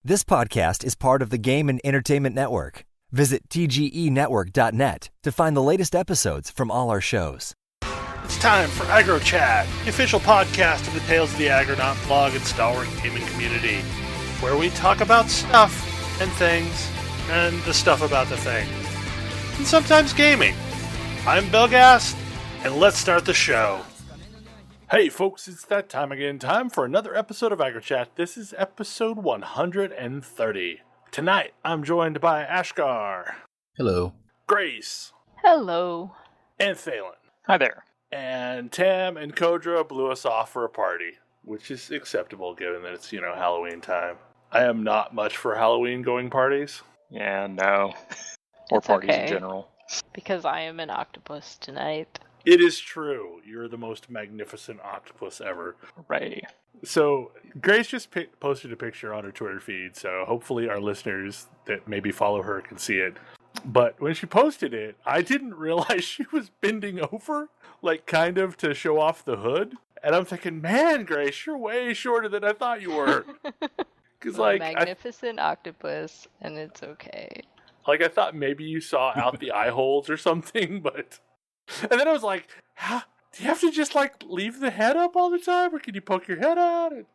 This podcast is part of the Game and Entertainment Network. Visit tgenetwork.net to find the latest episodes from all our shows. It's time for AggroChat, the official podcast of the Tales of the Agronaut blog and stalwart gaming community, where we talk about stuff and things, and the stuff about the things, and sometimes gaming. I'm Belgast, and let's start the show. Hey folks, it's that time again. Time for another episode of AggroChat. This is episode 130. Tonight, I'm joined by Ashgar. Hello. Grace. Hello. And Phelan. Hi there. And Tam and Kodra blew us off for a party, which is acceptable given that it's, Halloween time. I am not much for Halloween going parties. Yeah, no. Or parties in general. Because I am an octopus tonight. It is true. You're the most magnificent octopus ever. Right. So, Grace just posted a picture on her Twitter feed, so hopefully our listeners that maybe follow her can see it. But when she posted it, I didn't realize she was bending over, kind of to show off the hood. And I'm thinking, man, Grace, you're way shorter than I thought you were. Because, magnificent octopus, and it's okay. I thought maybe you saw out the eye holes or something, but... And then I was like, do you have to just, leave the head up all the time? Or can you poke your head out? And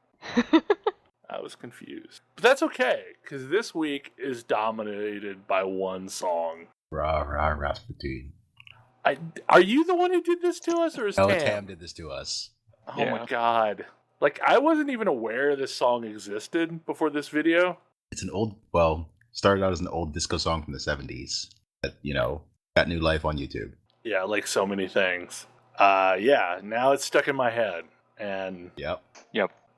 I was confused. But that's okay, because this week is dominated by one song. Ra Ra Rasputin. Are you the one who did this to us, or is Tam? No, Tam did this to us. Oh my god. I wasn't even aware this song existed before this video. It's started out as an old disco song from the 70s that, got new life on YouTube. Yeah, like so many things. Now it's stuck in my head. And Yep.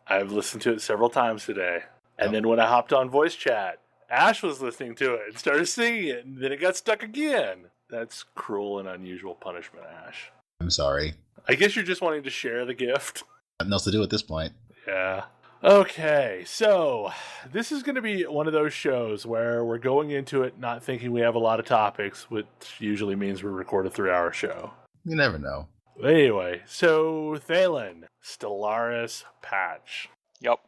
I've listened to it several times today. And then when I hopped on voice chat, Ash was listening to it and started singing it, and then it got stuck again. That's cruel and unusual punishment, Ash. I'm sorry. I guess you're just wanting to share the gift. Nothing else to do at this point. Yeah. Okay, so this is going to be one of those shows where we're going into it not thinking we have a lot of topics, which usually means we record a 3-hour show. You never know. Anyway, so Thalen, Stellaris patch. Yep.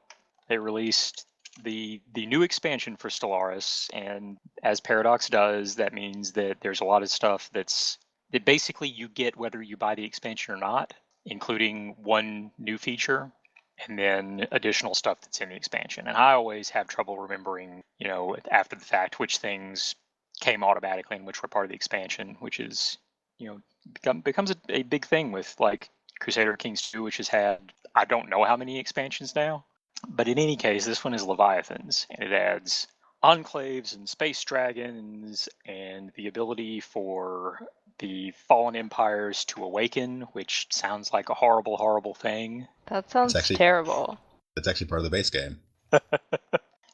They released the new expansion for Stellaris, and as Paradox does, that means that there's a lot of stuff that basically you get whether you buy the expansion or not, including one new feature. And then additional stuff that's in the expansion. And I always have trouble remembering, after the fact, which things came automatically and which were part of the expansion, which is, becomes a big thing with Crusader Kings 2, which has had, I don't know how many expansions now. But in any case, this one is Leviathans, and it adds enclaves and space dragons and the ability for the fallen empires to awaken, which sounds like a horrible, horrible thing. That sounds terrible. That's actually part of the base game.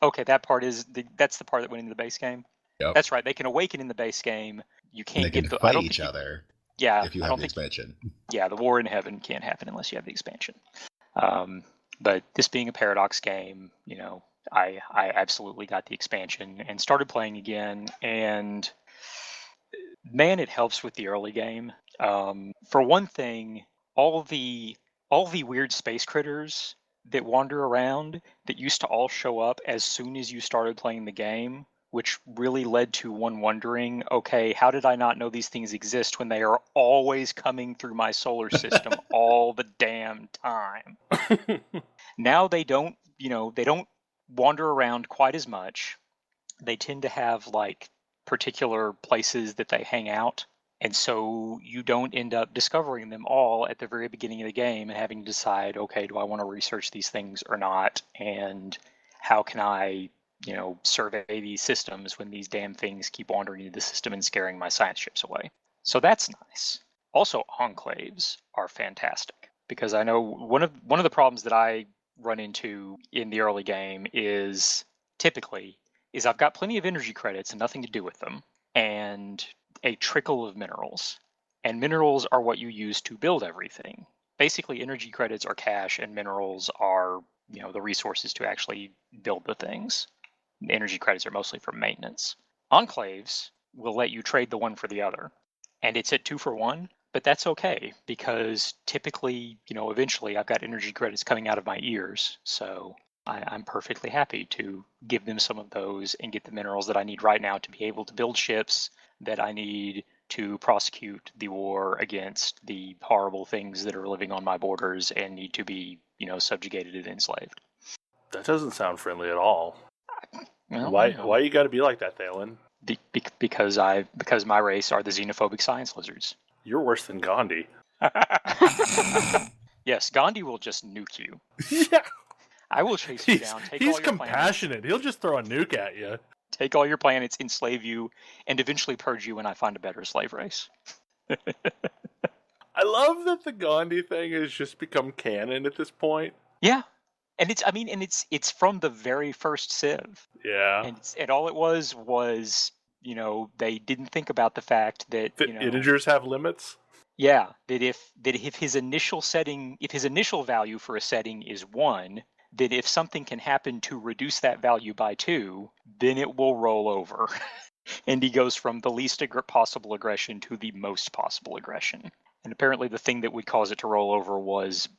Okay, that's the part that went into the base game? Yep. That's right, they can awaken in the base game. You can't they can fight each other if you have the expansion. Yeah, the war in heaven can't happen unless you have the expansion. But this being a Paradox game, I absolutely got the expansion and started playing again, and man, it helps with the early game. For one thing, all the weird space critters that wander around that used to all show up as soon as you started playing the game, which really led to one wondering, okay, how did I not know these things exist when they are always coming through my solar system all the damn time? Now they don't wander around quite as much. They tend to have particular places that they hang out, and so you don't end up discovering them all at the very beginning of the game and having to decide, okay, do I want to research these things or not, and how can I survey these systems when these damn things keep wandering into the system and scaring my science ships away. So that's nice. Also, enclaves are fantastic, because I know one of the problems that I run into in the early game is I've got plenty of energy credits and nothing to do with them, and a trickle of minerals. And minerals are what you use to build everything. Basically, energy credits are cash, and minerals are, the resources to actually build the things. The energy credits are mostly for maintenance. Enclaves will let you trade the one for the other, and it's at 2 for 1, but that's okay, because typically, eventually I've got energy credits coming out of my ears, so I'm perfectly happy to give them some of those and get the minerals that I need right now to be able to build ships that I need to prosecute the war against the horrible things that are living on my borders and need to be, subjugated and enslaved. That doesn't sound friendly at all. Well, Why you got to be like that, Thalen? Because my race are the xenophobic science lizards. You're worse than Gandhi. Yes, Gandhi will just nuke you. Yeah. I will chase you down. He's compassionate. He'll just throw a nuke at you. Take all your planets, enslave you, and eventually purge you when I find a better slave race. I love that the Gandhi thing has just become canon at this point. Yeah, and it's from the very first Civ. Yeah, and all it was they didn't think about the fact that integers have limits. Yeah, that if his initial value for a setting is 1, that if something can happen to reduce that value by 2, then it will roll over. And he goes from the least possible aggression to the most possible aggression. And apparently the thing that would cause it to roll over was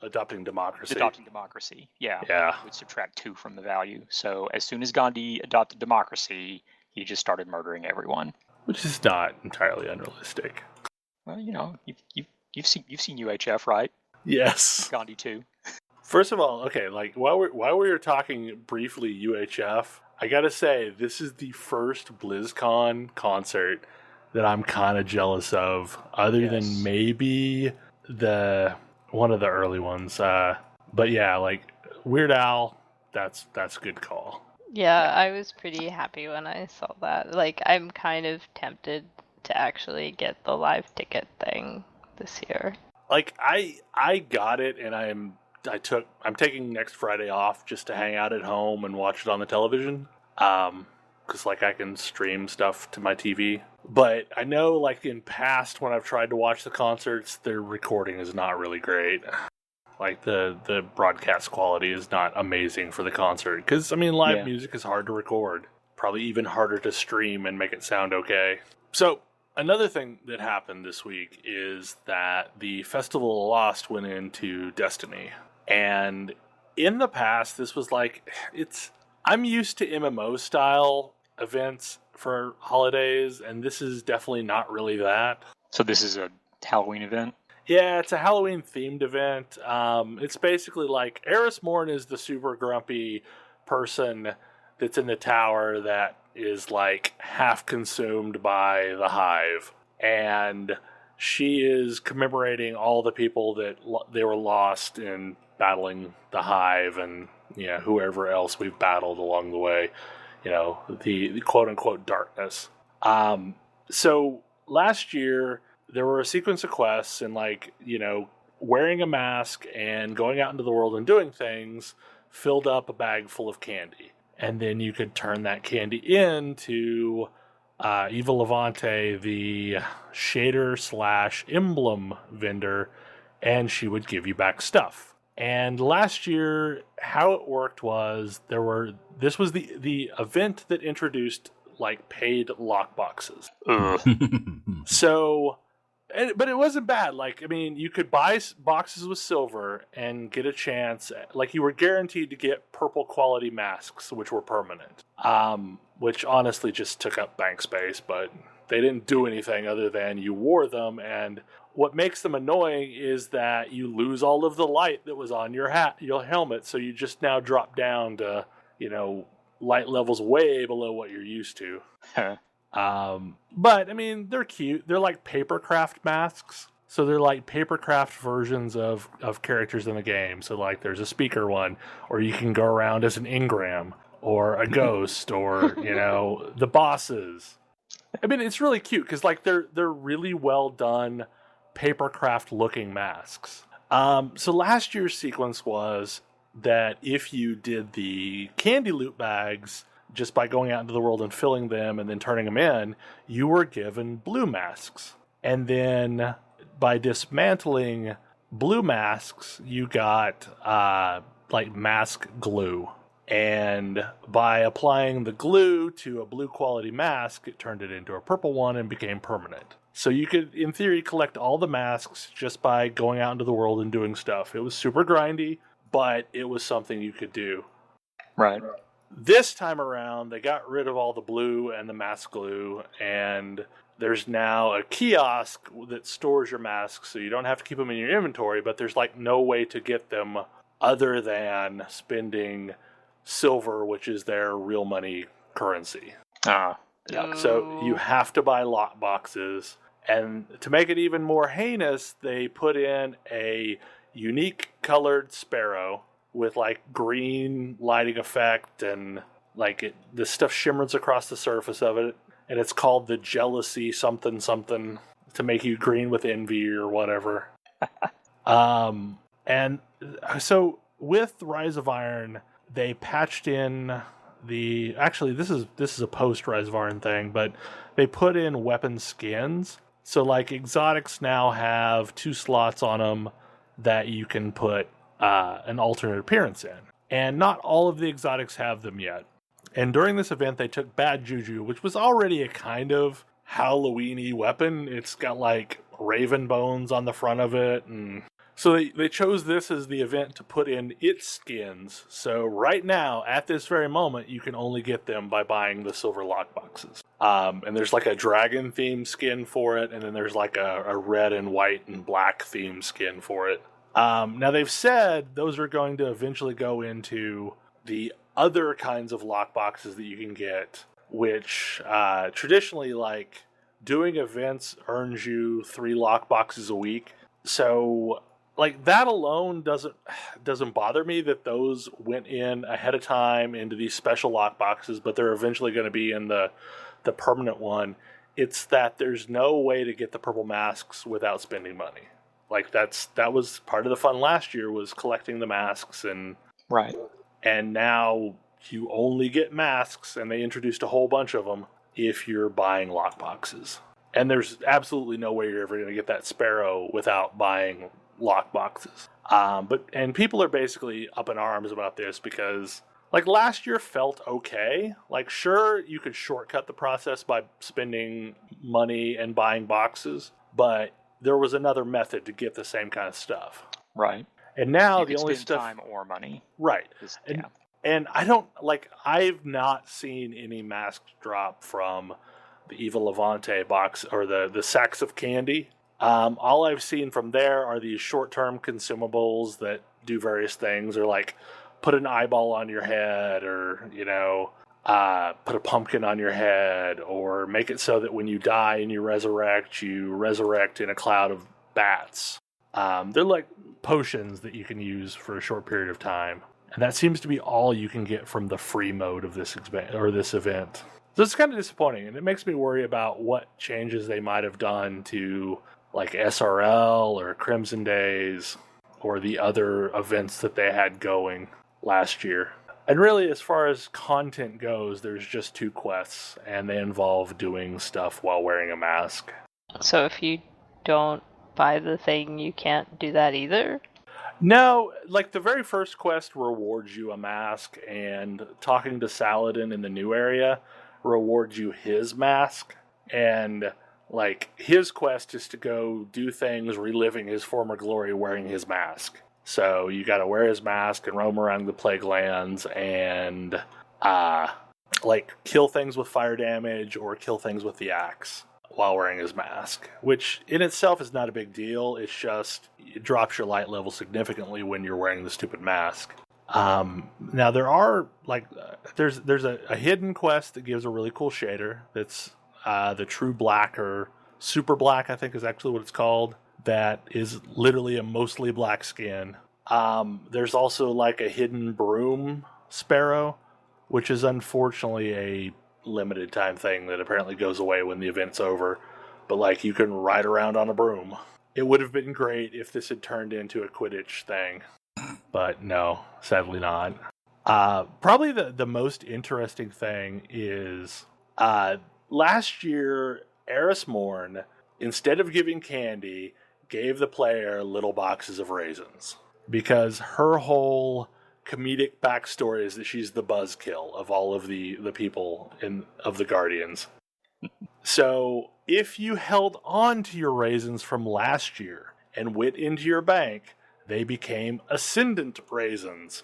adopting democracy. Adopting democracy, yeah. Yeah. It would subtract 2 from the value. So as soon as Gandhi adopted democracy, he just started murdering everyone. Which is not entirely unrealistic. Well, you've seen UHF, right? Yes. Gandhi too. First of all, okay, like while we were talking briefly UHF, I gotta say this is the first BlizzCon concert that I'm kind of jealous of, other than maybe one of the early ones. But yeah, like Weird Al, that's a good call. Yeah, I was pretty happy when I saw that. Like, I'm kind of tempted to actually get the live ticket thing this year. Like, I got it, and I'm taking next Friday off just to hang out at home and watch it on the television. Because, like, I can stream stuff to my TV. But I know, like, in past, when I've tried to watch the concerts, their recording is not really great. Like, the broadcast quality is not amazing for the concert. Because, live music is hard to record. Probably even harder to stream and make it sound okay. So, another thing that happened this week is that the Festival of Lost went into Destiny. And in the past, this was like, I'm used to MMO-style events for holidays, and this is definitely not really that. So this is a Halloween event? Yeah, it's a Halloween-themed event. It's basically like Eris Morn is the super grumpy person that's in the tower that is like half consumed by the hive. And she is commemorating all the people that they were lost in battling the hive and whoever else we've battled along the way. The quote-unquote darkness. So last year, there were a sequence of quests and, wearing a mask and going out into the world and doing things filled up a bag full of candy. And then you could turn that candy into Eva Levante, the shader/emblem vendor, and she would give you back stuff. And last year, how it worked was this was the event that introduced paid lockboxes. So, but it wasn't bad. You could buy boxes with silver and get a chance. You were guaranteed to get purple quality masks, which were permanent. Which honestly just took up bank space, but they didn't do anything other than you wore them. And what makes them annoying is that you lose all of the light that was on your helmet, so you just now drop down to, light levels way below what you're used to. But, they're cute. They're like papercraft masks. So they're like papercraft versions of characters in the game. So, there's a speaker one, or you can go around as an engram, or a ghost, or, the bosses. It's really cute, because, they're really well done papercraft looking masks. So last year's sequence was that if you did the candy loot bags just by going out into the world and filling them and then turning them in, you were given blue masks. And then by dismantling blue masks, you got mask glue. And by applying the glue to a blue quality mask, it turned it into a purple one and became permanent. So you could, in theory, collect all the masks just by going out into the world and doing stuff. It was super grindy, but it was something you could do. Right. This time around, they got rid of all the blue and the mask glue, and there's now a kiosk that stores your masks, so you don't have to keep them in your inventory, but there's like no way to get them other than spending silver, which is their real money currency. Ah. Yeah. So you have to buy lock boxes, and to make it even more heinous, they put in a unique colored sparrow with like green lighting effect, and like the stuff shimmers across the surface of it, and it's called the jealousy something something to make you green with envy or whatever. And so with Rise of Iron, they patched in actually this is a post Rise of Iron thing, but they put in weapon skins. So like exotics now have 2 slots on them that you can put an alternate appearance in. And not all of the exotics have them yet. And during this event, they took Bad Juju, which was already a kind of Halloween-y weapon. It's got like raven bones on the front of it. And so they chose this as the event to put in its skins. So right now, at this very moment, you can only get them by buying the silver lock boxes. And there's like a dragon themed skin for it. And then there's like a red and white and black themed skin for it. Now they've said those are going to eventually go into the other kinds of lock boxes that you can get, which traditionally, like, doing events earns you 3 lock boxes a week. So, like, that alone doesn't bother me that those went in ahead of time into these special lock boxes, but they're eventually going to be in the permanent one. It's that there's no way to get the purple masks without spending money. Like, that was part of the fun last year, was collecting the masks, and Right. And now you only get masks, and they introduced a whole bunch of them if you're buying lock boxes. And there's absolutely no way you're ever going to get that sparrow without buying lock boxes. And people are basically up in arms about this because, like, last year felt okay. Like, sure, you could shortcut the process by spending money and buying boxes, but there was another method to get the same kind of stuff. Right. And now You the could only spend stuff, time or money. right? Yeah. And I don't, like, I've not seen any masks drop from the Eva Levante box or the sacks of candy. All I've seen from there are these short-term consumables that do various things, or like put an eyeball on your head, or, you know, put a pumpkin on your head, or make it so that when you die and you resurrect in a cloud of bats. They're like potions that you can use for a short period of time. And that seems to be all you can get from the free mode of this event. So it's kind of disappointing, and it makes me worry about what changes they might have done to, like, SRL or Crimson Days or the other events that they had going last year. And really, as far as content goes, there's just 2 quests, and they involve doing stuff while wearing a mask. So if you don't buy the thing, you can't do that either? No, like, the very first quest rewards you a mask, and talking to Saladin in the new area rewards you his mask. And, like, his quest is to go do things reliving his former glory wearing his mask. So you gotta wear his mask and roam around the Plague Lands and, like, kill things with fire damage or kill things with the axe while wearing his mask, which in itself is not a big deal. It's just, it drops your light level significantly when you're wearing the stupid mask. Now there are, like, there's a hidden quest that gives a really cool shader. That's the True Black, or Super Black, I think is actually what it's called. That is literally a mostly black skin. There's also like a hidden broom sparrow, which is unfortunately a limited time thing that apparently goes away when the event's over. But, like, you can ride around on a broom. It would have been great if this had turned into a Quidditch thing. But no, sadly not. Probably the most interesting thing is last year, Eris Morn, instead of giving candy, gave the player little boxes of raisins. Because her whole comedic backstory is that she's the buzzkill of all of the people of the Guardians. So if you held on to your raisins from last year and went into your bank, they became Ascendant Raisins.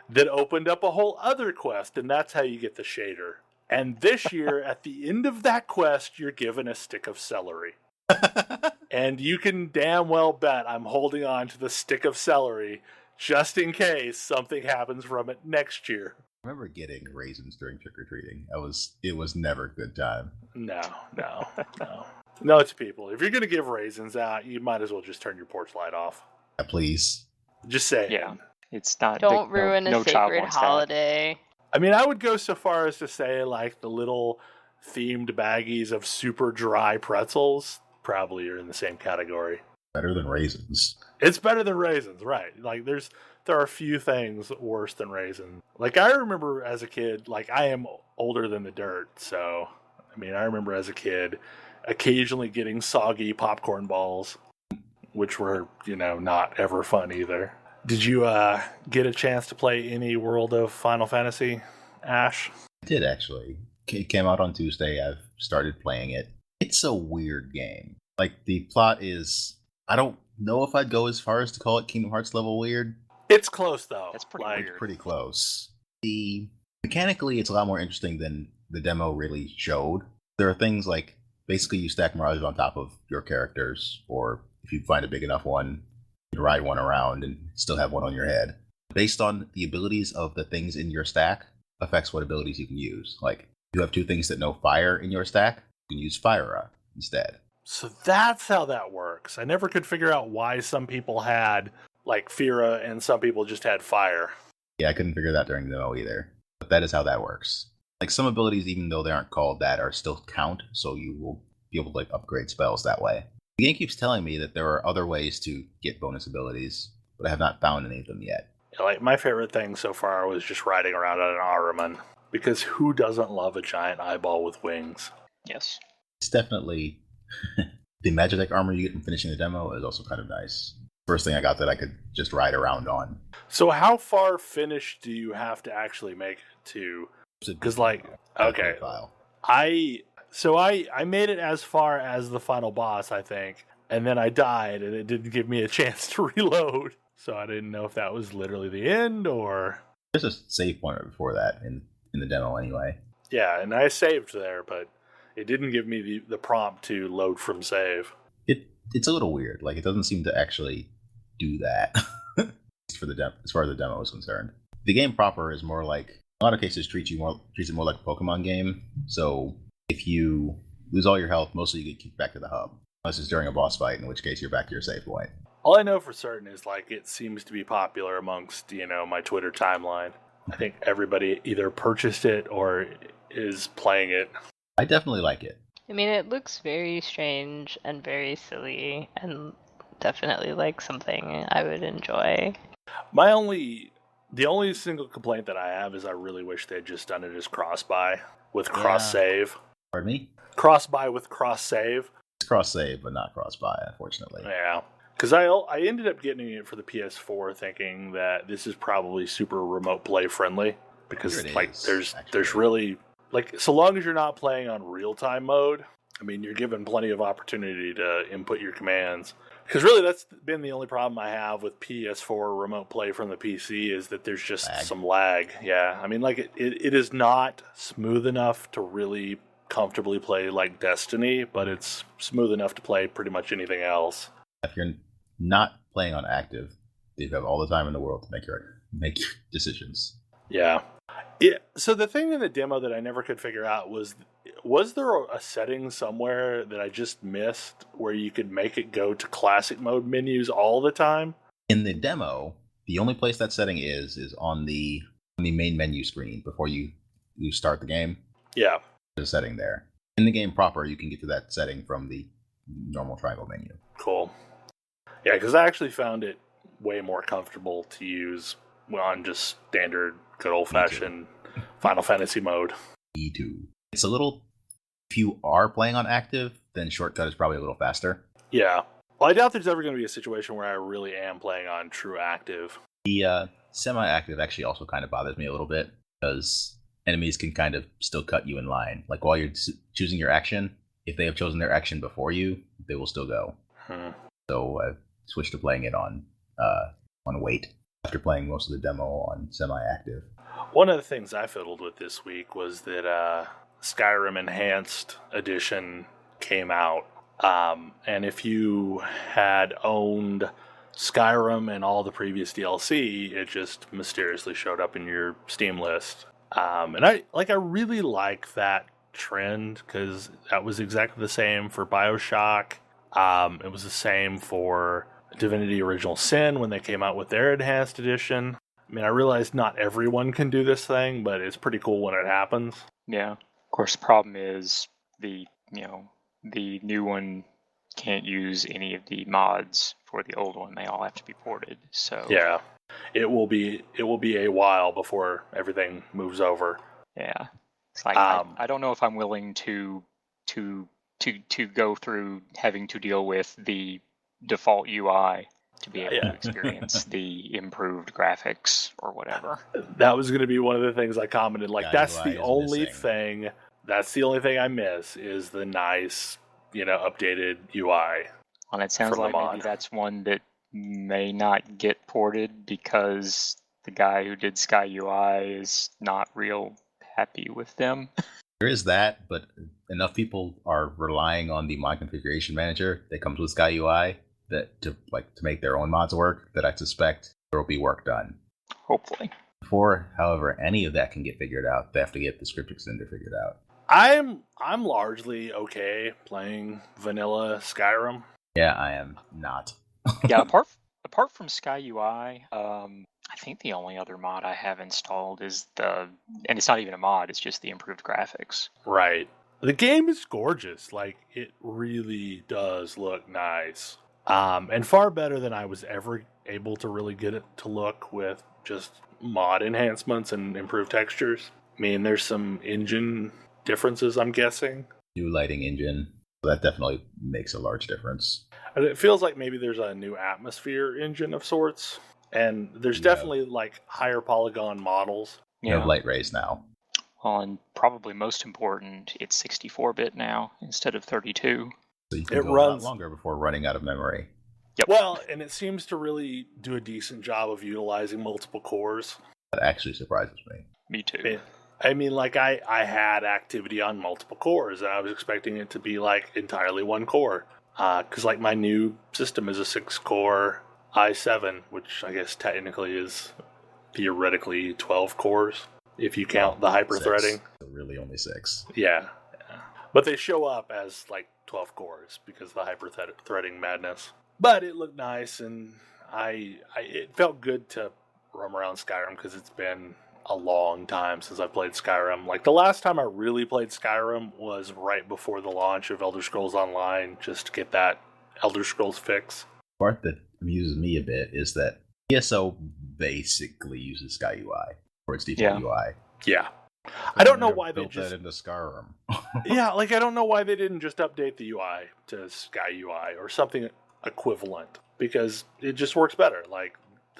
That opened up a whole other quest, and that's how you get the shader. And this year, at the end of that quest, you're given a stick of celery. And you can damn well bet I'm holding on to the stick of celery just in case something happens from it next year. I remember getting raisins during trick-or-treating. It was never a good time. No. No, it's people. If you're going to give raisins out, you might as well just turn your porch light off. Yeah, please. Just say Yeah, it's not. Don't ruin no a child sacred wants that. holiday. I mean, I would go so far as to say, like, the little themed baggies of super dry pretzels probably are in the same category. Better than raisins. It's better than raisins, right? Like, there are few things worse than raisins. Like, I remember as a kid, like, I am older than the dirt, so, I mean, I remember as a kid occasionally getting soggy popcorn balls, which were, not ever fun either. Did you get a chance to play any World of Final Fantasy, Ash? I did, actually. It came out on Tuesday. I've started playing it. It's a weird game. Like, the plot is... I don't know if I'd go as far as to call it Kingdom Hearts level weird. It's close, though. That's pretty weird. Pretty close. Mechanically, it's a lot more interesting than the demo really showed. There are things like, basically you stack mirages on top of your characters, or if you find a big enough one, you can ride one around and still have one on your head. Based on the abilities of the things in your stack, affects what abilities you can use. Like, if you have two things that know fire in your stack, you can use Fire instead. So that's how that works. I never could figure out why some people had, like, Fira and some people just had fire. Yeah, I couldn't figure that during the demo either. But that is how that works. Like, some abilities, even though they aren't called that, are still count, so you will be able to, like, upgrade spells that way. The game keeps telling me that there are other ways to get bonus abilities, but I have not found any of them yet. Like, my favorite thing so far was just riding around on an Ahriman, because who doesn't love a giant eyeball with wings? Yes. It's definitely... the Magitech armor you get from finishing the demo is also kind of nice. First thing I got that I could just ride around on. So how far finished do you have to actually make to... Because, like, okay, I made it as far as the final boss, I think, and then I died, and it didn't give me a chance to reload. So I didn't know if that was literally the end, or... There's a save point right before that in the demo anyway. Yeah, and I saved there, but it didn't give me the prompt to load from save. It's a little weird. Like, it doesn't seem to actually do that as far as the demo is concerned. The game proper is more like, in a lot of cases, treats it more like a Pokemon game. So if you lose all your health, mostly you get kicked back to the hub. Unless it's during a boss fight, in which case you're back to your save point. All I know for certain is, like, it seems to be popular amongst, my Twitter timeline. I think everybody either purchased it or is playing it. I definitely like it. I mean, it looks very strange and very silly, and definitely like something I would enjoy. The only single complaint that I have is I really wish they had just done it as cross-buy with cross-save. Pardon me? Cross-buy with cross-save. It's cross-save, but not cross-buy, unfortunately. Yeah. Because I ended up getting it for the PS4 thinking that this is probably super remote play friendly. Because, there's really... Like, so long as you're not playing on real-time mode, I mean, you're given plenty of opportunity to input your commands. Because really, that's been the only problem I have with PS4 remote play from the PC is that there's just some lag. Yeah, I mean, like, it is not smooth enough to really comfortably play like Destiny, but it's smooth enough to play pretty much anything else. If you're not playing on active, you have all the time in the world to make your decisions. Yeah. Yeah. So the thing in the demo that I never could figure out was there a setting somewhere that I just missed where you could make it go to classic mode menus all the time? In the demo, the only place that setting is on the main menu screen before you start the game. Yeah. There's a setting there. In the game proper, you can get to that setting from the normal triangle menu. Cool. Yeah, because I actually found it way more comfortable to use on just standard, good old-fashioned Final Fantasy mode. Me too. It's a little... If you are playing on active, then shortcut is probably a little faster. Yeah. Well, I doubt there's ever going to be a situation where I really am playing on true active. The semi-active actually also kind of bothers me a little bit, because enemies can kind of still cut you in line. Like, while you're choosing your action, if they have chosen their action before you, they will still go. So I've switched to playing it on wait after playing most of the demo on semi-active. One of the things I fiddled with this week was that Skyrim Enhanced Edition came out. And if you had owned Skyrim and all the previous DLC, it just mysteriously showed up in your Steam list. And I really like that trend, because that was exactly the same for BioShock. It was the same for Divinity Original Sin when they came out with their Enhanced Edition. I mean, I realize not everyone can do this thing, but it's pretty cool when it happens. Yeah. Of course, the problem is the new one can't use any of the mods for the old one. They all have to be ported. So yeah, it will be a while before everything moves over. Yeah, it's like I don't know if I'm willing to go through having to deal with the default UI to be able to experience the improved graphics or whatever. That was going to be one of the things I commented. Like, that's UI the is only missing. thing. That's the only thing I miss is the nice, updated UI. And it sounds from the like maybe mod. that's one that may not get ported because the guy who did Sky UI is not real happy with them. There is that, but enough people are relying on the mod configuration manager that comes with Sky UI that to make their own mods work, that I suspect there will be work done. Hopefully. Before, however, any of that can get figured out, they have to get the script extender figured out. I'm largely okay playing vanilla Skyrim. Yeah, I am not. Yeah, apart from Sky UI, I think the only other mod I have installed is and it's not even a mod, it's just the improved graphics. Right. The game is gorgeous. Like, it really does look nice. And far better than I was ever able to really get it to look with just mod enhancements and improved textures. I mean, there's some engine differences, I'm guessing. New lighting engine. That definitely makes a large difference. And it feels like maybe there's a new atmosphere engine of sorts. And there's definitely, higher polygon models. You have light rays now. And probably most important, it's 64-bit now instead of 32. So you can It go runs a lot longer before running out of memory. Yep. Well, and it seems to really do a decent job of utilizing multiple cores. That actually surprises me. Me too. I mean, I had activity on multiple cores, and I was expecting it to be, entirely one core. Because, my new system is a 6-core i7, which I guess technically is theoretically 12 cores, if you count the hyper-threading. So really only 6. Yeah. But they show up as, 12 cores because of the hyper-threading madness. But it looked nice, and it felt good to roam around Skyrim because it's been a long time since I played Skyrim. The last time I really played Skyrim was right before the launch of Elder Scrolls Online, just to get that Elder Scrolls fix. The part that amuses me a bit is that ESO basically uses Sky UI for its default UI. Yeah. I don't know why they built just that into Skyrim. yeah, I don't know why they didn't just update the UI to Sky UI or something equivalent, because it just works better.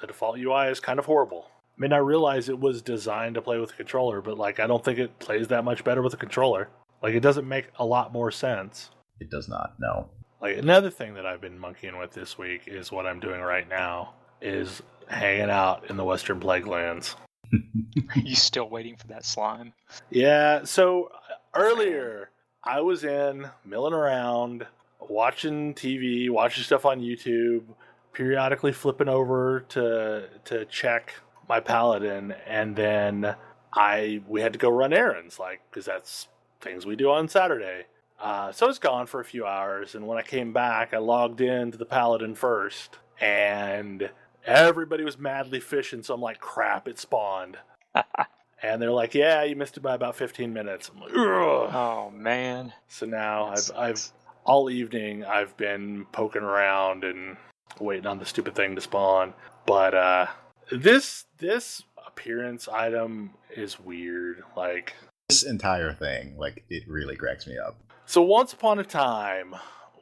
The default UI is kind of horrible. I mean, I realize it was designed to play with a controller, but I don't think it plays that much better with a controller. It doesn't make a lot more sense. It does not, no. Another thing that I've been monkeying with this week is what I'm doing right now, is hanging out in the Western Plaguelands. You still waiting for that slime? Yeah, so earlier I was milling around, watching TV, watching stuff on YouTube, periodically flipping over to check my paladin, and then we had to go run errands, because that's things we do on Saturday. So I was gone for a few hours, and when I came back, I logged into the paladin first, and everybody was madly fishing, so I'm like, crap, it spawned. And they're like, yeah, you missed it by about 15 minutes. I'm like, ugh. Oh, man. So now I've all evening I've been poking around and waiting on the stupid thing to spawn. But this appearance item is weird. This entire thing, it really cracks me up. So once upon a time,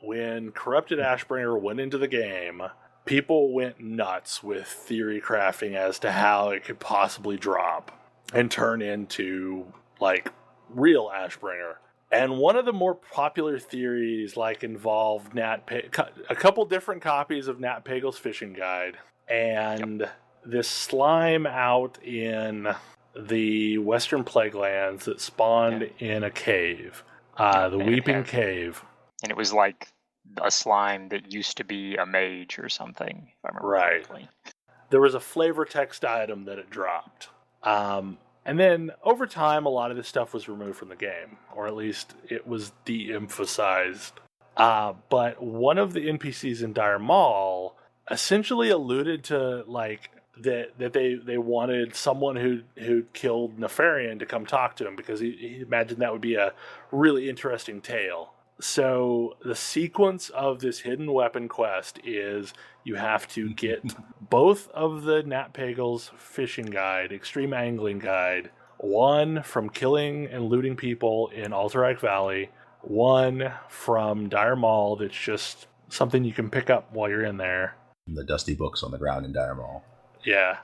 when Corrupted Ashbringer went into the game, people went nuts with theory crafting as to how it could possibly drop and turn into, real Ashbringer. And one of the more popular theories involved a couple different copies of Nat Pagel's Fishing Guide, and this slime out in the Western Plaguelands that spawned in a cave, the Weeping Cave. And it was like a slime that used to be a mage or something, if I remember correctly. There was a flavor text item that it dropped. And then, over time, a lot of this stuff was removed from the game, or at least it was de-emphasized. But one of the NPCs in Dire Maul essentially alluded to, that they wanted someone who killed Nefarian to come talk to him, because he imagined that would be a really interesting tale. So, the sequence of this hidden weapon quest is you have to get both of the Nat Pagel's Fishing Guide, Extreme Angling Guide, one from killing and looting people in Alterac Valley, one from Dire Maul that's just something you can pick up while you're in there. The dusty books on the ground in Dire Maul. Yeah.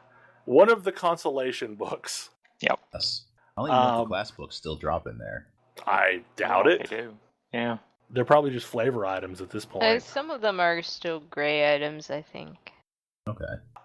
One of the consolation books. Yep. Yes. I don't even know if the class books still drop in there. I doubt it. They do. Yeah. They're probably just flavor items at this point. Some of them are still gray items, I think. Okay.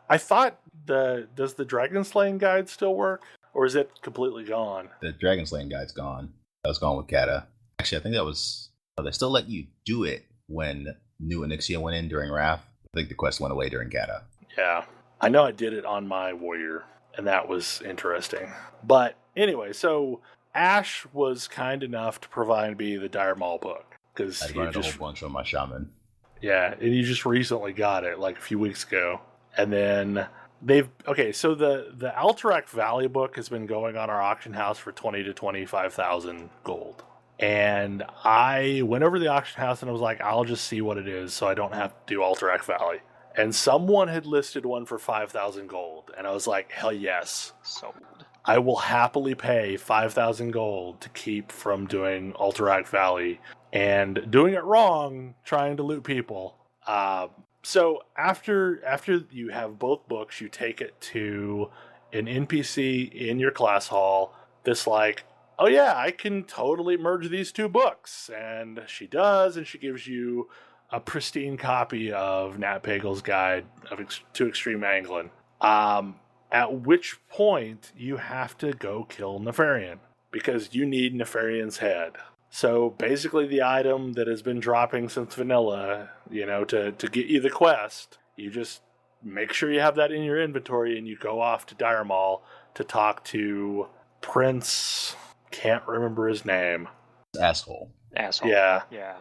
I thought does the Dragon Slaying Guide still work? Or is it completely gone? The Dragon Slaying Guide's gone. That was gone with Kata. Actually, I think that was... they still let you do it when New Onyxia went in during Wrath. I think the quest went away during Kata. Yeah. I know I did it on my warrior, and that was interesting. But anyway, so Ash was kind enough to provide me the Dire Maul book. Because I run a whole bunch on my shaman. Yeah, and you just recently got it, a few weeks ago. And then so the Alterac Valley book has been going on our auction house for 20 to 25,000 gold. And I went over to the auction house and I was like, I'll just see what it is so I don't have to do Alterac Valley. And someone had listed one for 5,000 gold. And I was like, hell yes. Sold. I will happily pay 5,000 gold to keep from doing Alterac Valley and doing it wrong, trying to loot people. So after you have both books, you take it to an NPC in your class hall that's like, oh yeah, I can totally merge these two books. And she does, and she gives you a pristine copy of Nat Pagel's Guide to Extreme Angling. At which point you have to go kill Nefarian, because you need Nefarian's head. So basically the item that has been dropping since vanilla, to get you the quest, you just make sure you have that in your inventory and you go off to Dire Maul to talk to Prince, can't remember his name. Asshole. Yeah. Yeah.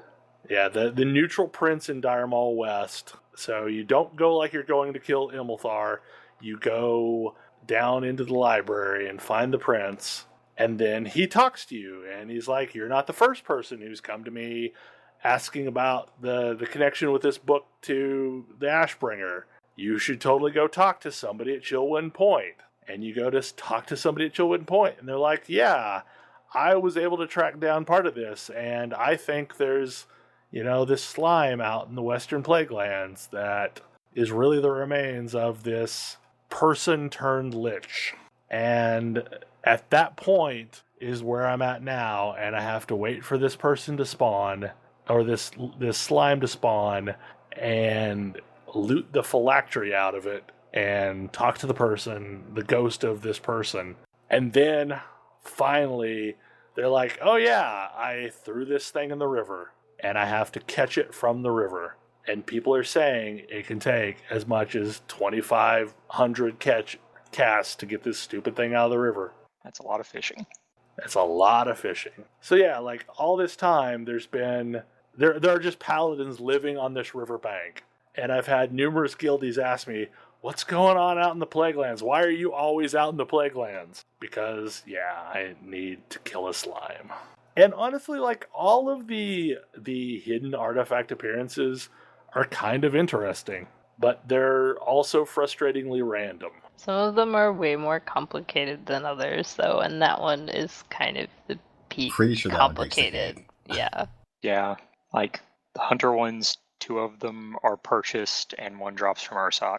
Yeah, the neutral prince in Dire Maul West. So you don't go like you're going to kill Imilthar. You go down into the library and find the prince, and then he talks to you, and he's like, you're not the first person who's come to me asking about the connection with this book to the Ashbringer. You should totally go talk to somebody at Chillwind Point. And you go to talk to somebody at Chillwind Point, and they're like, yeah, I was able to track down part of this, and I think there's, this slime out in the Western Plaguelands that is really the remains of this person-turned-lich. And at that point is where I'm at now, and I have to wait for this person to spawn, or this slime to spawn, and loot the phylactery out of it, and talk to the person, the ghost of this person. And then, finally, they're like, oh yeah, I threw this thing in the river, and I have to catch it from the river. And people are saying it can take as much as 2,500 casts to get this stupid thing out of the river. That's a lot of fishing. That's a lot of fishing. So yeah, all this time, there are just paladins living on this riverbank. And I've had numerous guildies ask me, what's going on out in the Plaguelands? Why are you always out in the Plaguelands? Because, yeah, I need to kill a slime. And honestly, all of the hidden artifact appearances are kind of interesting, but they're also frustratingly random. Some of them are way more complicated than others, though, and that one is kind of the peak Pretty sure that complicated. One Yeah. Yeah, the hunter ones, 2 of them are purchased and 1 drops from Ursoc.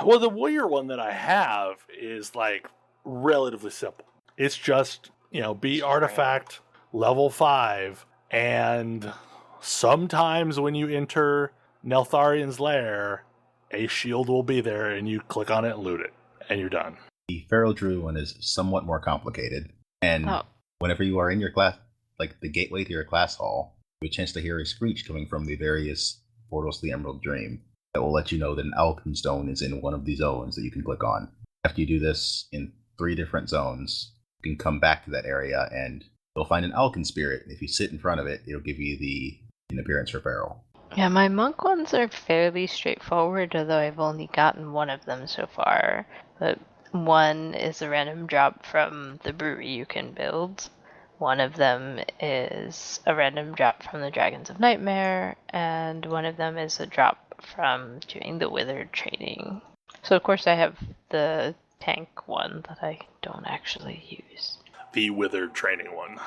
Well, the warrior one that I have is relatively simple. It's just, be artifact, level 5, and sometimes when you enter Neltharian's lair, a shield will be there, and you click on it and loot it, and you're done. The Feral Druid one is somewhat more complicated, and whenever you are in your class, like the gateway to your class hall, you have a chance to hear a screech coming from the various portals to the Emerald Dream that will let you know that an Alchemy Stone is in one of the zones that you can click on. After you do this in 3 different zones, you can come back to that area and you'll find an Alchemy Spirit. If you sit in front of it, it'll give you the appearance for Feral. Yeah, my monk ones are fairly straightforward, although I've only gotten one of them so far. But one is a random drop from the brewery you can build. One of them is a random drop from the Dragons of Nightmare, and one of them is a drop from doing the Withered training. So of course I have the tank one that I don't actually use. The Withered training one.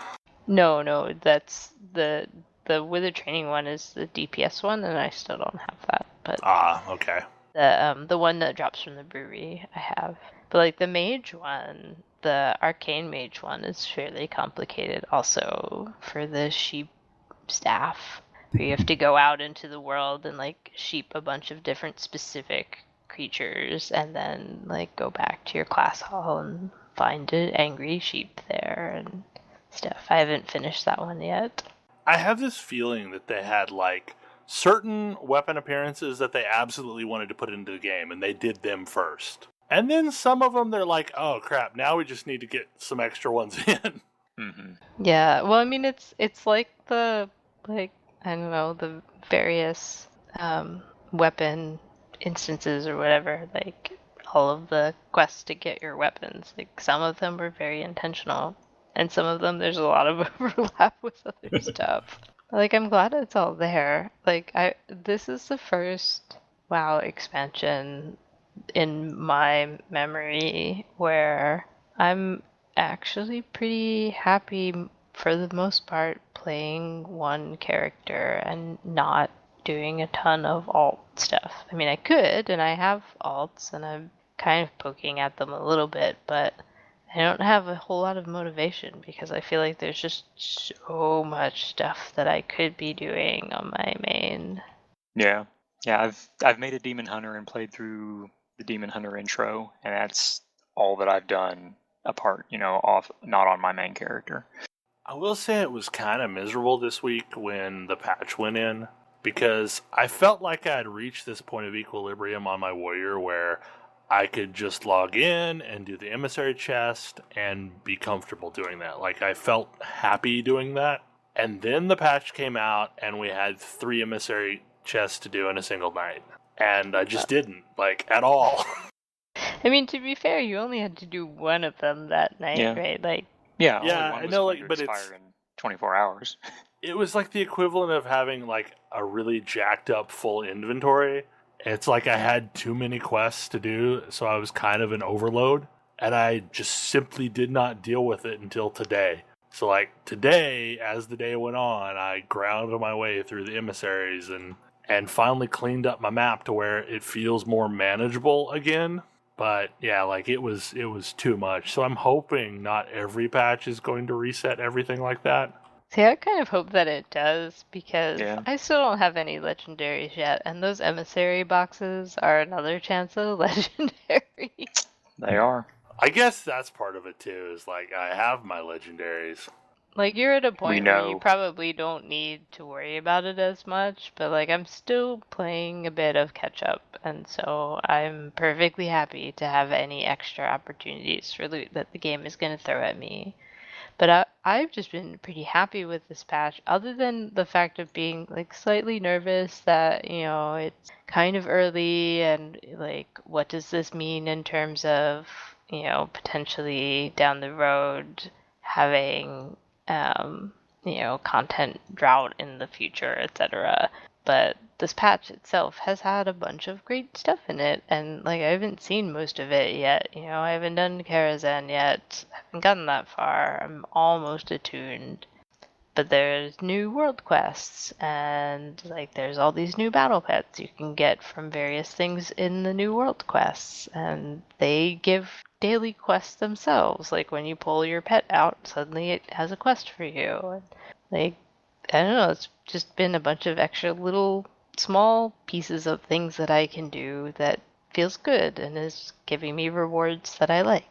No, that's the Withered training one is the DPS one, and I still don't have that. But okay. The one that drops from the brewery I have. But like the mage one, the arcane mage one is fairly complicated also for the sheep staff, where you have to go out into the world and like sheep a bunch of different specific creatures and then like go back to your class hall and find an angry sheep there and stuff. I haven't finished that one yet. I have this feeling that they had like certain weapon appearances that they absolutely wanted to put into the game, and they did them first. And then some of them, they're like, oh crap, now we just need to get some extra ones in. Mm-hmm. Yeah, well, I mean, it's like the, like, I don't know, the various weapon instances or whatever, like all of the quests to get your weapons. Like some of them were very intentional, and some of them there's a lot of overlap with other stuff. Like, I'm glad it's all there. Like, this is the first WoW expansion in my memory where I'm actually pretty happy for the most part playing one character and not doing a ton of alt stuff. I mean, I could, and I have alts, and I'm kind of poking at them a little bit, but I don't have a whole lot of motivation because I feel like there's just so much stuff that I could be doing on my main. Yeah. I've made a Demon Hunter and played through the Demon Hunter intro, and that's all that I've done apart, not on my main character. I will say it was kind of miserable this week when the patch went in, because I felt like I had reached this point of equilibrium on my warrior where I could just log in and do the emissary chest and be comfortable doing that. Like, I felt happy doing that. And then the patch came out and we had 3 emissary chests to do in a single night. And I just didn't, like, at all. I mean, to be fair, you only had to do one of them that night, right? Like, yeah, I know, like, but it's in 24 hours. It was like the equivalent of having like a really jacked up full inventory. It's like I had too many quests to do, so I was kind of an overload, and I just simply did not deal with it until today. So like today, as the day went on, I ground my way through the emissaries and finally cleaned up my map to where it feels more manageable again. But yeah, like it was too much. So I'm hoping not every patch is going to reset everything like that. See, I kind of hope that it does, because I still don't have any legendaries yet, and those emissary boxes are another chance at a legendary. They are. I guess that's part of it too, is like I have my legendaries. Like, you're at a point where you probably don't need to worry about it as much, but like I'm still playing a bit of catch up, and so I'm perfectly happy to have any extra opportunities for loot that the game is going to throw at me. But I've just been pretty happy with this patch, other than the fact of being like slightly nervous that, it's kind of early, and like, what does this mean in terms of, potentially down the road having, content drought in the future, etc. But this patch itself has had a bunch of great stuff in it, and like I haven't seen most of it yet. I haven't done Karazhan yet. I haven't gotten that far. I'm almost attuned. But there's new world quests, and like there's all these new battle pets you can get from various things in the new world quests, and they give daily quests themselves. Like when you pull your pet out, suddenly it has a quest for you. And, like, I don't know, it's just been a bunch of extra little small pieces of things that I can do that feels good and is giving me rewards that I like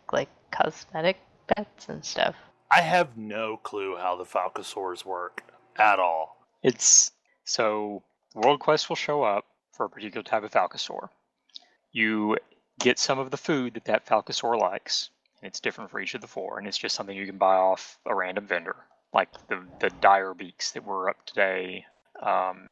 cosmetic pets and stuff. I have no clue how the Falcosaurs work at all. It's so World Quest will show up for a particular type of Falcosaur. You get some of the food that Falcosaur likes, and it's different for each of the four, and it's just something you can buy off a random vendor, like the dire beaks that were up today.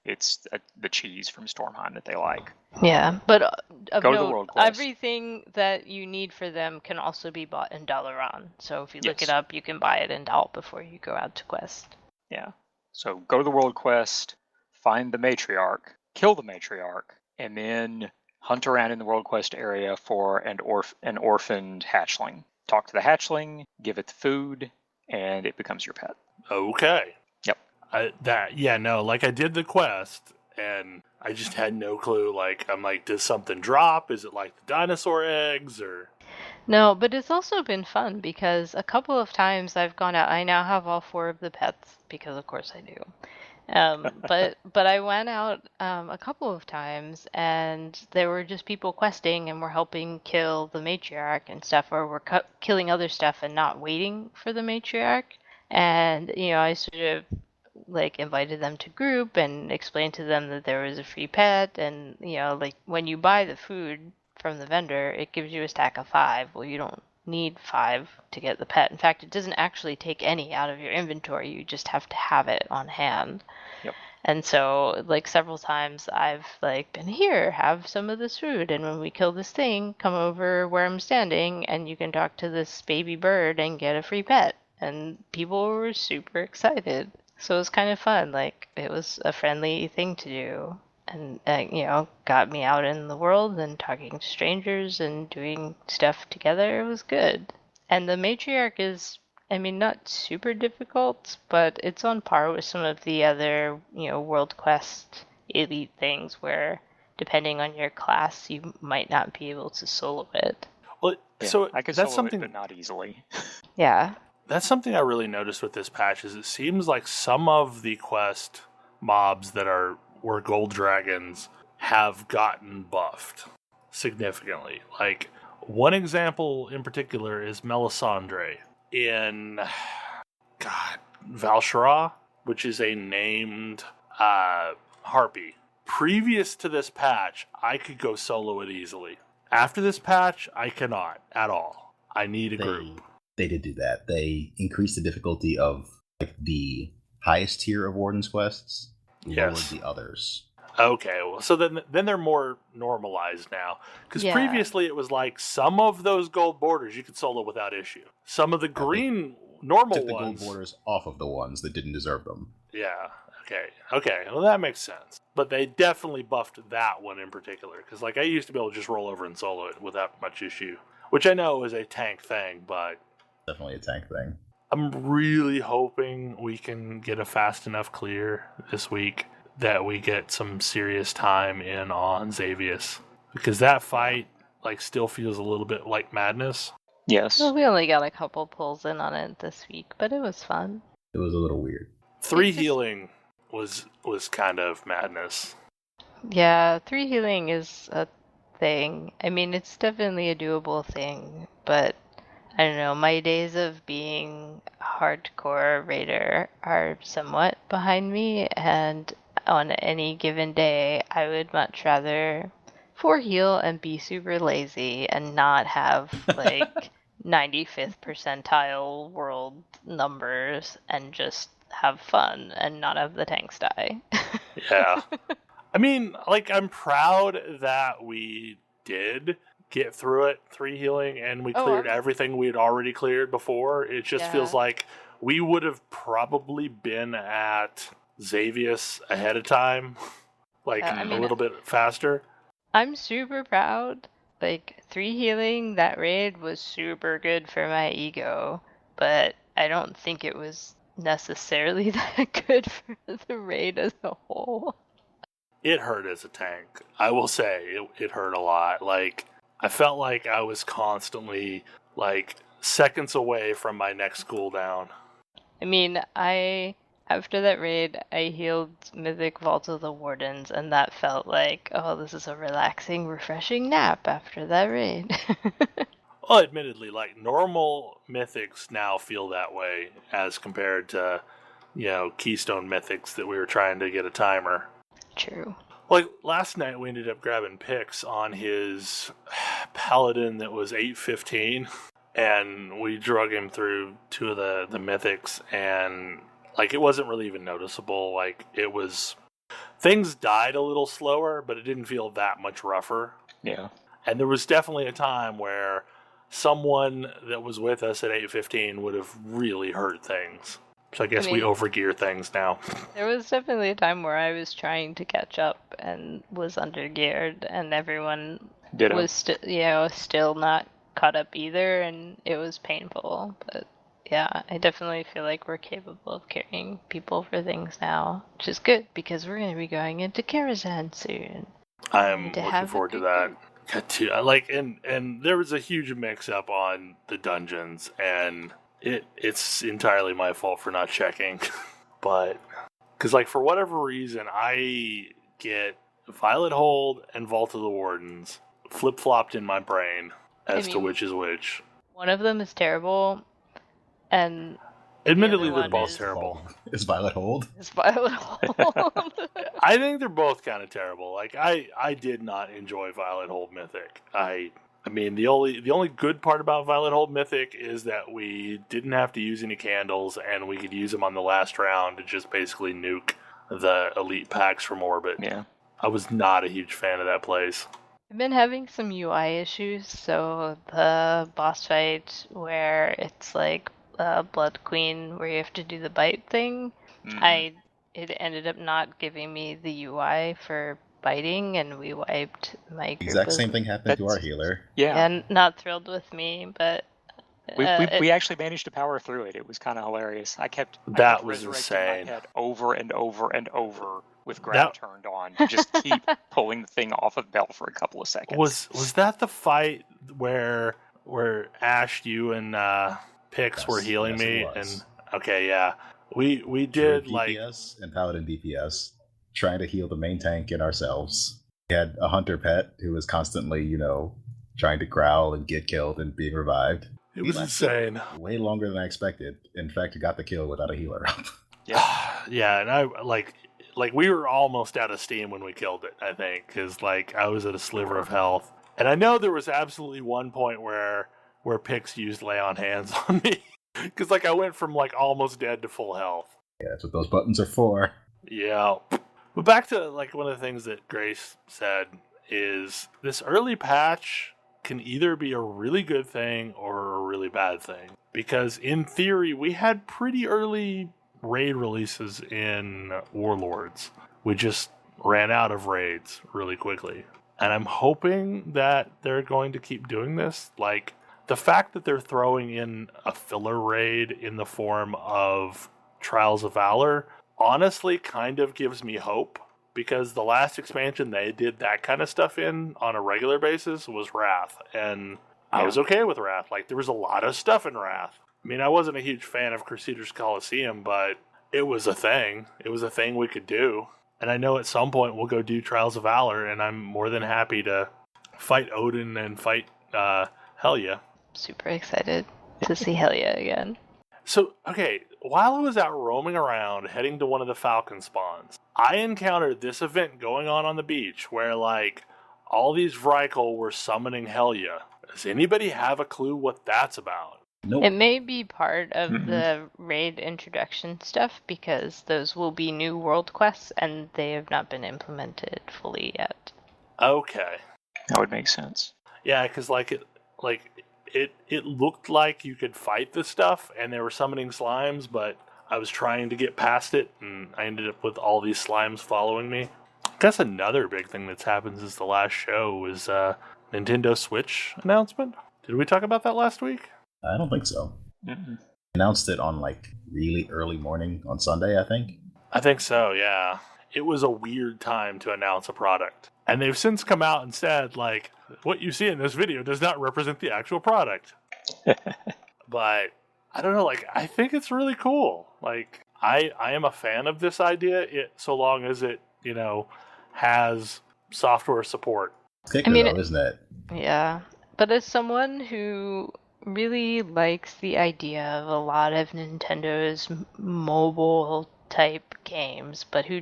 It's the cheese from Stormheim that they like. Yeah, but Go to the World Quest. Everything that you need for them can also be bought in Dalaran. So if you look Yes. it up, you can buy it in Dal before you go out to quest. Yeah. So go to the World Quest, find the matriarch, kill the matriarch, and then hunt around in the World Quest area for an orphaned hatchling. Talk to the hatchling, give it the food, and it becomes your pet. Okay. Yep. I did the quest, and I just had no clue. Like, I'm like, does something drop? Is it like the dinosaur eggs, or? No, but it's also been fun because a couple of times I've gone out. I now have all 4 of the pets because, of course, I do. But I went out a couple of times, and there were just people questing and were helping kill the matriarch and stuff, or were killing other stuff and not waiting for the matriarch. And I sort of like invited them to group and explained to them that there was a free pet, and like when you buy the food from the vendor, it gives you a stack of 5. Well, you don't need 5 to get the pet. In fact, it doesn't actually take any out of your inventory. You just have to have it on hand. Yep. And so, like, several times I've like been here, have some of this food, and when we kill this thing, come over where I'm standing and you can talk to this baby bird and get a free pet. And people were super excited. So it was kind of fun. Like, it was a friendly thing to do. And, got me out in the world and talking to strangers and doing stuff together. It was good. And the matriarch is, not super difficult, but it's on par with some of the other, World Quest elite things where, depending on your class, you might not be able to solo it. Well, Yeah, so I could that's solo something. it, but not easily. Yeah. That's something I really noticed with this patch. Is it seems like some of the quest mobs that were gold dragons have gotten buffed significantly. Like, one example in particular is Melisandre in Val'sharah, which is a named harpy. Previous to this patch, I could go solo it easily. After this patch, I cannot at all. I need a group. They did do that. They increased the difficulty of the highest tier of Warden's quests, lowered the others. Okay, well, so then they're more normalized now. Because previously it was like some of those gold borders you could solo without issue. Some of the green normal Took the ones. gold borders off of the ones that didn't deserve them. Yeah. Okay. Well, that makes sense. But they definitely buffed that one in particular. Because I used to be able to just roll over and solo it without much issue, which I know is a tank thing, but Definitely a tank thing. I'm really hoping we can get a fast enough clear this week that we get some serious time in on Xavius. Because that fight still feels a little bit like madness. Yes. Well, we only got a couple pulls in on it this week, but it was fun. It was a little weird. 3 healing was kind of madness. Yeah, 3 healing is a thing. It's definitely a doable thing, but I don't know, my days of being a hardcore raider are somewhat behind me, and on any given day, I would much rather 4 heal and be super lazy and not have 95th percentile world numbers and just have fun and not have the tanks die. Yeah. I'm proud that we did get through it 3 healing and we cleared everything we had already cleared before. It just feels like we would have probably been at Xavius ahead of time, a little bit faster. I'm super proud. 3 healing, that raid was super good for my ego, but I don't think it was necessarily that good for the raid as a whole. It hurt as a tank. I will say, it hurt a lot. I felt like I was constantly like seconds away from my next cooldown. I mean, after that raid, I healed Mythic Vault of the Wardens, and that felt like, oh, this is a relaxing, refreshing nap after that raid. Well, admittedly, like normal mythics now feel that way as compared to, Keystone mythics that we were trying to get a timer. True. Like last night, we ended up grabbing picks on his paladin that was 815, and we drug him through two of the mythics, and like it wasn't really even noticeable. Like it was, things died a little slower, but it didn't feel that much rougher. Yeah. And there was definitely a time where someone that was with us at 815 would have really hurt things. So I guess we overgear things now. There was definitely a time where I was trying to catch up and was undergeared, and everyone was still not caught up either, and it was painful. But yeah, I definitely feel like we're capable of carrying people for things now, which is good because we're going to be going into Karazhan soon. I'm looking forward to that. And there was a huge mix-up on the dungeons, and it's entirely my fault for not checking. But, because like for whatever reason, I get Violet Hold and Vault of the Wardens flip-flopped in my brain as to which is which. One of them is terrible, and admittedly, they're both terrible. Is Violet Hold? Is Violet Hold? I think they're both kind of terrible. Like I did not enjoy Violet Hold Mythic. I mean, the only good part about Violet Hold Mythic is that we didn't have to use any candles, and we could use them on the last round to just basically nuke the elite packs from orbit. Yeah, I was not a huge fan of that place. I've been having some UI issues. So the boss fight where it's like Blood Queen, where you have to do the bite thing, it ended up not giving me the UI for biting, and we wiped my group. Exact same thing happened to our healer. Yeah. And not thrilled with me, but we actually managed to power through it. It was kind of hilarious. I kept was insane. My head over and over and over with grab turned on to just keep pulling the thing off of Bell for a couple of seconds. Was that the fight where Ash, you and Pix were healing me? And okay, yeah. We did DPS and Paladin DPS, trying to heal the main tank and ourselves. We had a hunter pet who was constantly, trying to growl and get killed and being revived. It was insane. Way longer than I expected. In fact, I got the kill without a healer up. Yeah, and I like we were almost out of steam when we killed it, I think, because I was at a sliver of health. And I know there was absolutely one point where Pix used lay on hands on me. Because I went from almost dead to full health. Yeah, that's what those buttons are for. Yeah. But back to one of the things that Grace said is this early patch can either be a really good thing or a really bad thing. Because in theory, we had pretty early raid releases in Warlords. We just ran out of raids really quickly. And I'm hoping that they're going to keep doing this. The fact that they're throwing in a filler raid in the form of Trials of Valor honestly kind of gives me hope, because the last expansion they did that kind of stuff in on a regular basis was Wrath, and I was okay with Wrath. There was a lot of stuff in Wrath. I mean, I wasn't a huge fan of Crusaders Coliseum, but it was a thing. It was a thing we could do. And I know at some point we'll go do Trials of Valor, and I'm more than happy to fight Odin and fight Helya. Super excited to see Helya again. So, okay, while I was out roaming around, heading to one of the Falcon spawns, I encountered this event going on the beach where, all these Vrykul were summoning Helya. Does anybody have a clue what that's about? Nope. It may be part of the raid introduction stuff, because those will be new world quests, and they have not been implemented fully yet. Okay. That would make sense. Yeah, because, it looked like you could fight this stuff, and they were summoning slimes, but I was trying to get past it, and I ended up with all these slimes following me. I guess another big thing that's happened since the last show was Nintendo Switch announcement. Did we talk about that last week? I don't think so. Mm-mm. Announced it on really early morning on Sunday, I think. I think so, yeah. It was a weird time to announce a product. And they've since come out and said, what you see in this video does not represent the actual product. But I don't know, like, I think it's really cool. Like, I am a fan of this idea, so long as it, has software support. It's kicker, though, isn't it? Yeah. But as someone who really likes the idea of a lot of Nintendo's mobile type games, but who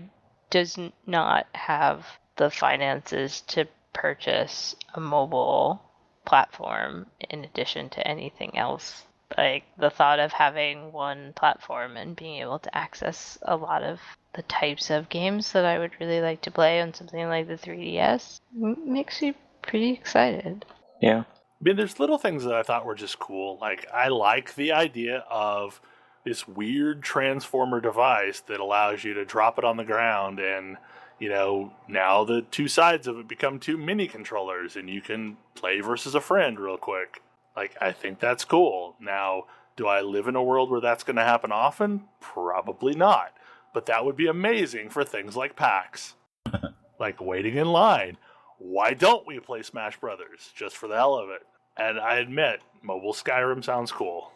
does not have the finances to purchase a mobile platform in addition to anything else. Like, the thought of having one platform and being able to access a lot of the types of games that I would really like to play on something like the 3DS makes me pretty excited. Yeah. I mean, there's little things that I thought were just cool. Like, I like the idea of this weird transformer device that allows you to drop it on the ground and, now the two sides of it become two mini controllers and you can play versus a friend real quick. Like, I think that's cool. Now, do I live in a world where that's going to happen often? Probably not. But that would be amazing for things like PAX. Like waiting in line. Why don't we play Smash Brothers? Just for the hell of it. And I admit, mobile Skyrim sounds cool.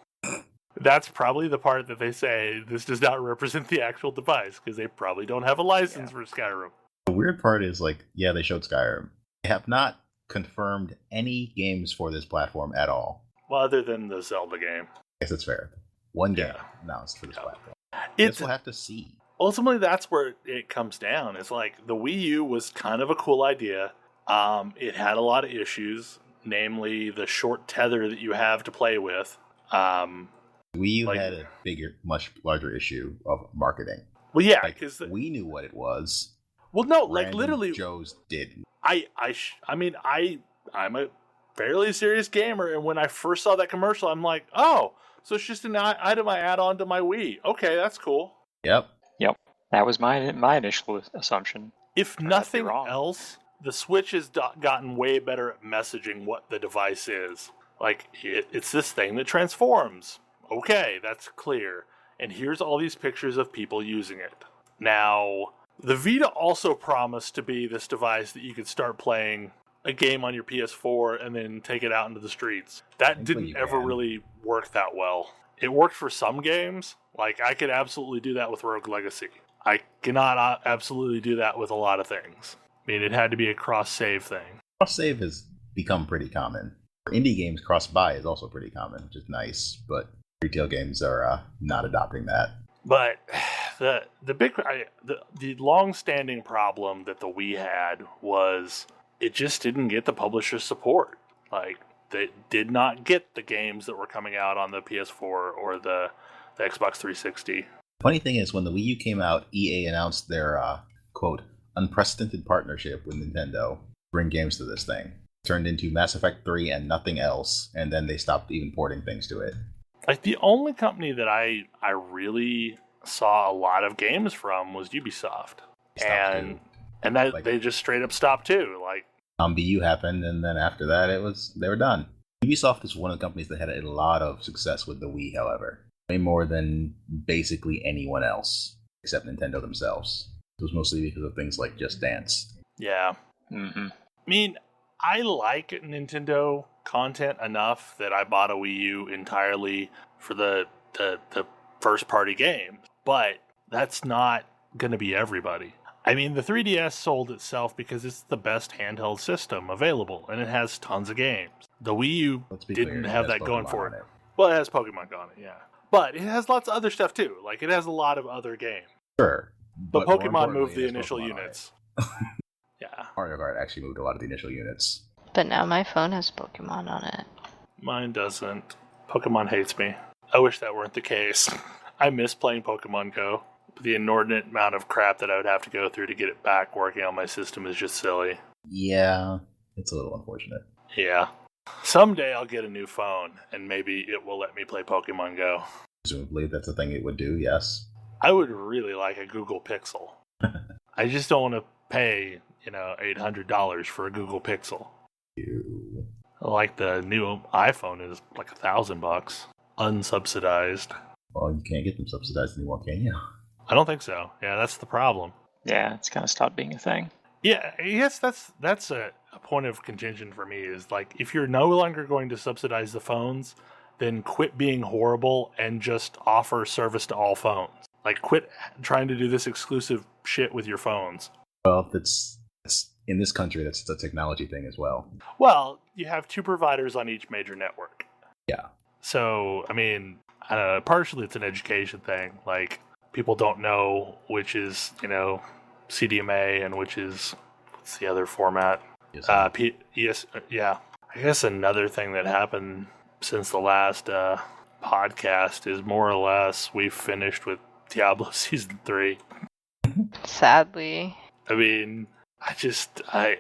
That's probably the part that they say this does not represent the actual device, because they probably don't have a license for Skyrim. The weird part is, like, yeah, they showed Skyrim. They have not confirmed any games for this platform at all. Well, other than the Zelda game. I guess that's fair. One game announced for this platform. We'll have to see. Ultimately, that's where it comes down. It's like the Wii U was kind of a cool idea. It had a lot of issues, namely the short tether that you have to play with. Wii U had a much larger issue of marketing. Well, yeah, because we knew what it was. Well, no, like literally, Joe's didn't. I'm a fairly serious gamer, and when I first saw that commercial, I'm like, oh, so it's just an item I add on to my Wii. Okay, that's cool. Yep. That was my initial assumption. If nothing else, the Switch has gotten way better at messaging what the device is. Like, it's this thing that transforms. Okay, that's clear. And here's all these pictures of people using it. Now, the Vita also promised to be this device that you could start playing a game on your PS4 and then take it out into the streets. That didn't ever really work that well. It worked for some games. Like, I could absolutely do that with Rogue Legacy. I cannot absolutely do that with a lot of things. I mean, it had to be a cross-save thing. Cross-save has become pretty common. For indie games, cross-buy is also pretty common, which is nice, but retail games are not adopting that. But the long-standing problem that the Wii had was it just didn't get the publisher support. Like, they did not get the games that were coming out on the PS4 or the Xbox 360. Funny thing is, when the Wii U came out, EA announced their, quote, unprecedented partnership with Nintendo to bring games to this thing. It turned into Mass Effect 3 and nothing else, and then they stopped even porting things to it. Like, the only company that I really saw a lot of games from was Ubisoft. And that like, they just straight up stopped too. Like, BU happened, and then after that, they were done. Ubisoft is one of the companies that had a lot of success with the Wii, however. Way more than basically anyone else, except Nintendo themselves. It was mostly because of things like Just Dance. Yeah. Mm-hmm. I mean, I like Nintendo content enough that I bought a Wii U entirely for the first-party games. But that's not going to be everybody. I mean, the 3DS sold itself because it's the best handheld system available, and it has tons of games. The Wii U didn't have that going for it. Well, it has Pokemon on it, yeah. But it has lots of other stuff, too. Like, it has a lot of other games. Sure. But Pokemon moved the initial units. Yeah. Mario Kart actually moved a lot of the initial units. But now my phone has Pokemon on it. Mine doesn't. Pokemon hates me. I wish that weren't the case. I miss playing Pokemon Go. The inordinate amount of crap that I would have to go through to get it back working on my system is just silly. Yeah, it's a little unfortunate. Yeah. Someday I'll get a new phone, and maybe it will let me play Pokemon Go. Presumably that's a thing it would do, yes. I would really like a Google Pixel. I just don't want to pay, $800 for a Google Pixel. Ew. Like the new iPhone is like $1,000, unsubsidized. Well, you can't get them subsidized anymore, can you? I don't think so. Yeah, that's the problem. Yeah, it's kind of stopped being a thing. Yeah, yes, that's a point of contention for me is like if you're no longer going to subsidize the phones, then quit being horrible and just offer service to all phones. Like, quit trying to do this exclusive shit with your phones. Well, that's in this country, that's the technology thing as well. Well, you have 2 providers on each major network. Yeah. So, I mean, I don't know, partially it's an education thing. Like, people don't know which is, CDMA and which is, what's the other format? Yes. Yeah. I guess another thing that happened since the last podcast is more or less we've finished with Diablo Season 3. Sadly. I mean, I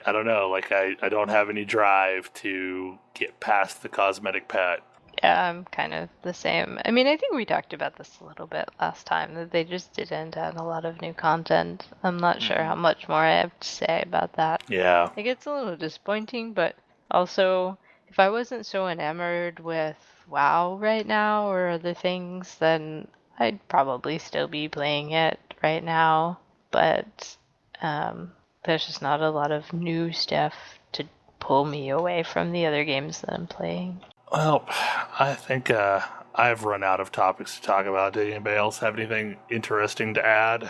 don't know, like, I don't have any drive to get past the cosmetic pet. Yeah, I'm kind of the same. I mean, I think we talked about this a little bit last time, that they just didn't add a lot of new content. I'm not sure how much more I have to say about that. Yeah. Like, it's a little disappointing, but also, if I wasn't so enamored with WoW right now or other things, then I'd probably still be playing it right now. But there's just not a lot of new stuff to pull me away from the other games that I'm playing. Well, I think I've run out of topics to talk about. Did anybody else have anything interesting to add?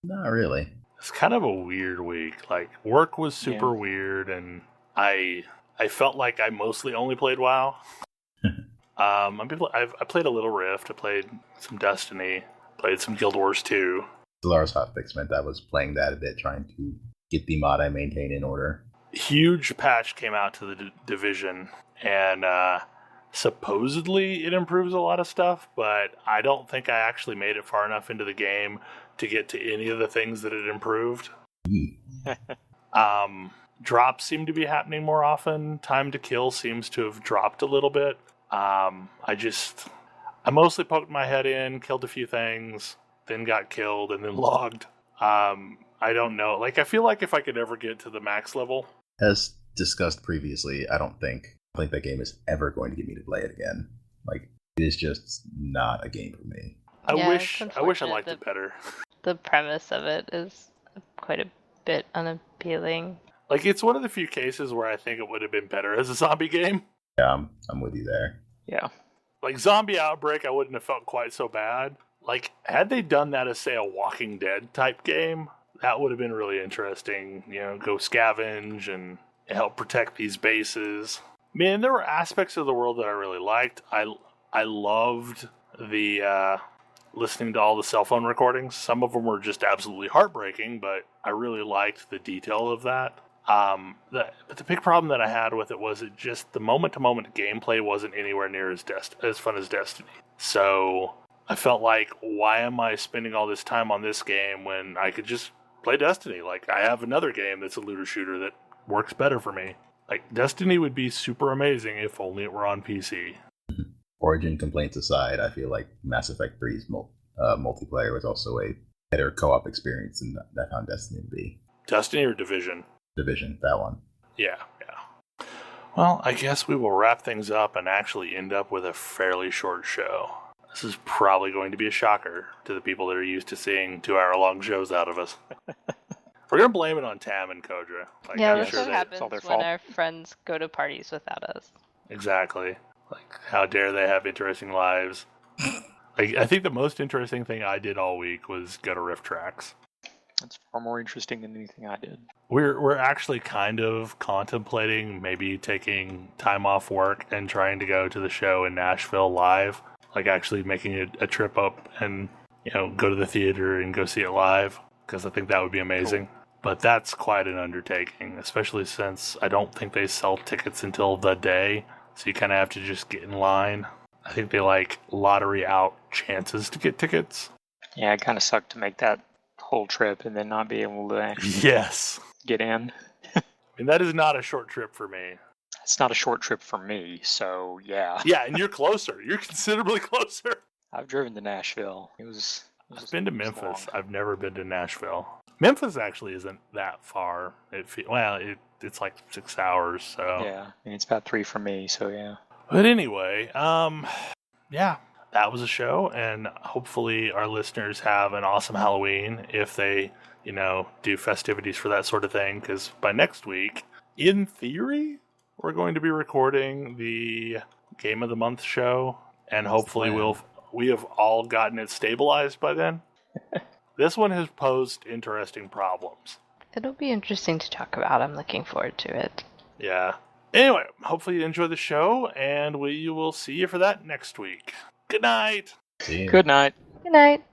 Not really. It's kind of a weird week. Like, work was super weird, and I felt like I mostly only played WoW. I played a little Rift. I played some Destiny. Played some Guild Wars 2. Stellaris hotfix meant I was playing that a bit, trying to get the mod I maintain in order. Huge patch came out to the Division, and supposedly it improves a lot of stuff, but I don't think I actually made it far enough into the game to get to any of the things that it improved. Drops seem to be happening more often. Time to kill seems to have dropped a little bit. I mostly poked my head in, killed a few things, then got killed, and then logged. I don't know. Like, I feel like if I could ever get to the max level... As discussed previously, I don't think that game is ever going to get me to play it again. Like, it is just not a game for me. I wish I liked it better. The premise of it is quite a bit unappealing. Like, it's one of the few cases where I think it would have been better as a zombie game. Yeah, I'm with you there. Yeah. Like, Zombie Outbreak, I wouldn't have felt quite so bad. Like, had they done that as, say, a Walking Dead type game, that would have been really interesting. Go scavenge and help protect these bases. Man, there were aspects of the world that I really liked. I loved the listening to all the cell phone recordings. Some of them were just absolutely heartbreaking, but I really liked the detail of that. But the big problem that I had with it was the moment-to-moment gameplay wasn't anywhere near as fun as Destiny. So I felt like, why am I spending all this time on this game when I could just play Destiny? Like, I have another game that's a looter shooter that works better for me. Like, Destiny would be super amazing if only it were on PC. Origin complaints aside, I feel like Mass Effect 3's multiplayer was also a better co-op experience than that found Destiny to be. Destiny or Division? Division, that one. Yeah. Well, I guess we will wrap things up and actually end up with a fairly short show. This is probably going to be a shocker to the people that are used to seeing 2-hour-long shows out of us. We're going to blame it on Tam and Kodra. Like, yeah, I'm that's sure what happens when fault. our friends go to parties without us. Exactly. Like, how dare they have interesting lives? Like, I think the most interesting thing I did all week was go to Rift Tracks. That's far more interesting than anything I did. We're actually kind of contemplating maybe taking time off work and trying to go to the show in Nashville live. Like, actually making a trip up and, go to the theater and go see it live. Because I think that would be amazing. Cool. But that's quite an undertaking, especially since I don't think they sell tickets until the day. So you kind of have to just get in line. I think they lottery out chances to get tickets. Yeah, it kind of sucked to make that whole trip and then not be able to actually get in. I mean, that is not a short trip for me. It's not a short trip for me, so yeah. Yeah, and you're closer. You're considerably closer. I've driven to Nashville. I've been to Memphis. I've never been to Nashville. Memphis actually isn't that far. It's like 6 hours, so... Yeah, and it's about 3 for me, so yeah. But anyway, yeah, that was a show, and hopefully our listeners have an awesome Halloween if they, do festivities for that sort of thing, because by next week, in theory, we're going to be recording the Game of the Month show and hopefully we have all gotten it stabilized by then. This one has posed interesting problems. It'll be interesting to talk about. I'm looking forward to it. Yeah. Anyway, hopefully you enjoy the show, and we will see you for that next week. Good night. See ya. Good night. Good night.